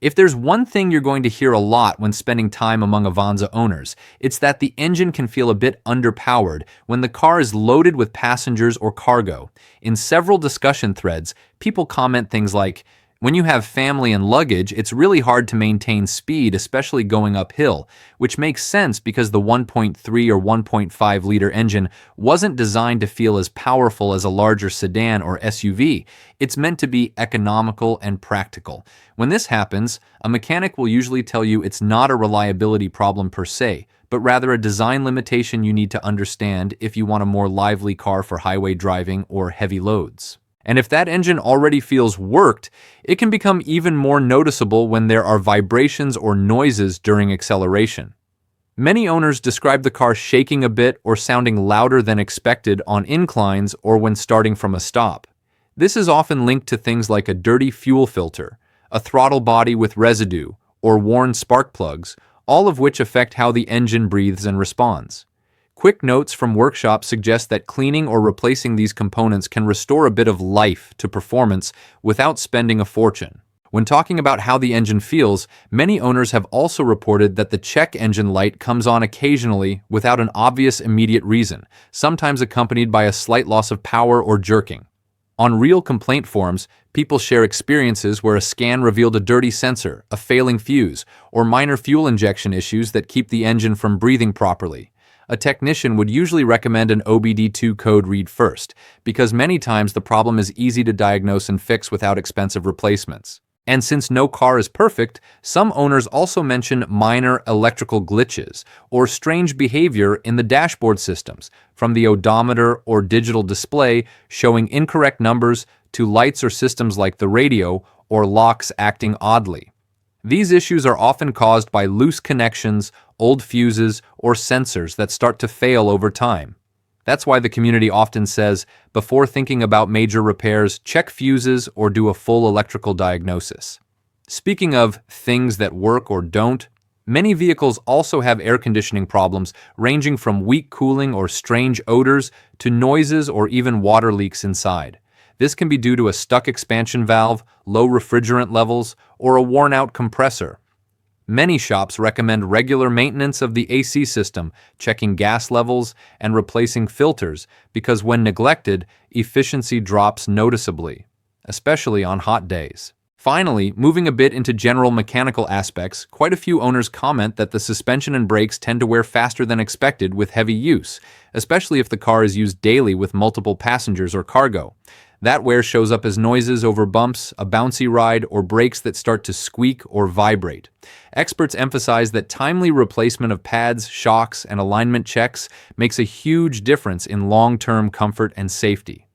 If there's one thing you're going to hear a lot when spending time among Avanza owners, it's that the engine can feel a bit underpowered when the car is loaded with passengers or cargo. In several discussion threads, people comment things like, when you have family and luggage, it's really hard to maintain speed, especially going uphill, which makes sense because the 1.3 or 1.5-liter engine wasn't designed to feel as powerful as a larger sedan or SUV. It's meant to be economical and practical. When this happens, a mechanic will usually tell you it's not a reliability problem per se, but rather a design limitation you need to understand if you want a more lively car for highway driving or heavy loads. And if that engine already feels worked, it can become even more noticeable when there are vibrations or noises during acceleration. Many owners describe the car shaking a bit or sounding louder than expected on inclines or when starting from a stop. This is often linked to things like a dirty fuel filter, a throttle body with residue, or worn spark plugs, all of which affect how the engine breathes and responds. Quick notes from workshops suggest that cleaning or replacing these components can restore a bit of life to performance without spending a fortune. When talking about how the engine feels, many owners have also reported that the check engine light comes on occasionally without an obvious immediate reason, sometimes accompanied by a slight loss of power or jerking. On real complaint forums, people share experiences where a scan revealed a dirty sensor, a failing fuse, or minor fuel injection issues that keep the engine from breathing properly. A technician would usually recommend an OBD2 code read first, because many times the problem is easy to diagnose and fix without expensive replacements. And since no car is perfect, some owners also mention minor electrical glitches or strange behavior in the dashboard systems, from the odometer or digital display showing incorrect numbers to lights or systems like the radio or locks acting oddly. These issues are often caused by loose connections, old fuses, or sensors that start to fail over time. That's why the community often says, before thinking about major repairs, check fuses or do a full electrical diagnosis. Speaking of things that work or don't, many vehicles also have air conditioning problems ranging from weak cooling or strange odors to noises or even water leaks inside. This can be due to a stuck expansion valve, low refrigerant levels, or a worn-out compressor. Many shops recommend regular maintenance of the AC system, checking gas levels, and replacing filters because when neglected, efficiency drops noticeably, especially on hot days. Finally, moving a bit into general mechanical aspects, quite a few owners comment that the suspension and brakes tend to wear faster than expected with heavy use, especially if the car is used daily with multiple passengers or cargo. That wear shows up as noises over bumps, a bouncy ride, or brakes that start to squeak or vibrate. Experts emphasize that timely replacement of pads, shocks, and alignment checks makes a huge difference in long-term comfort and safety.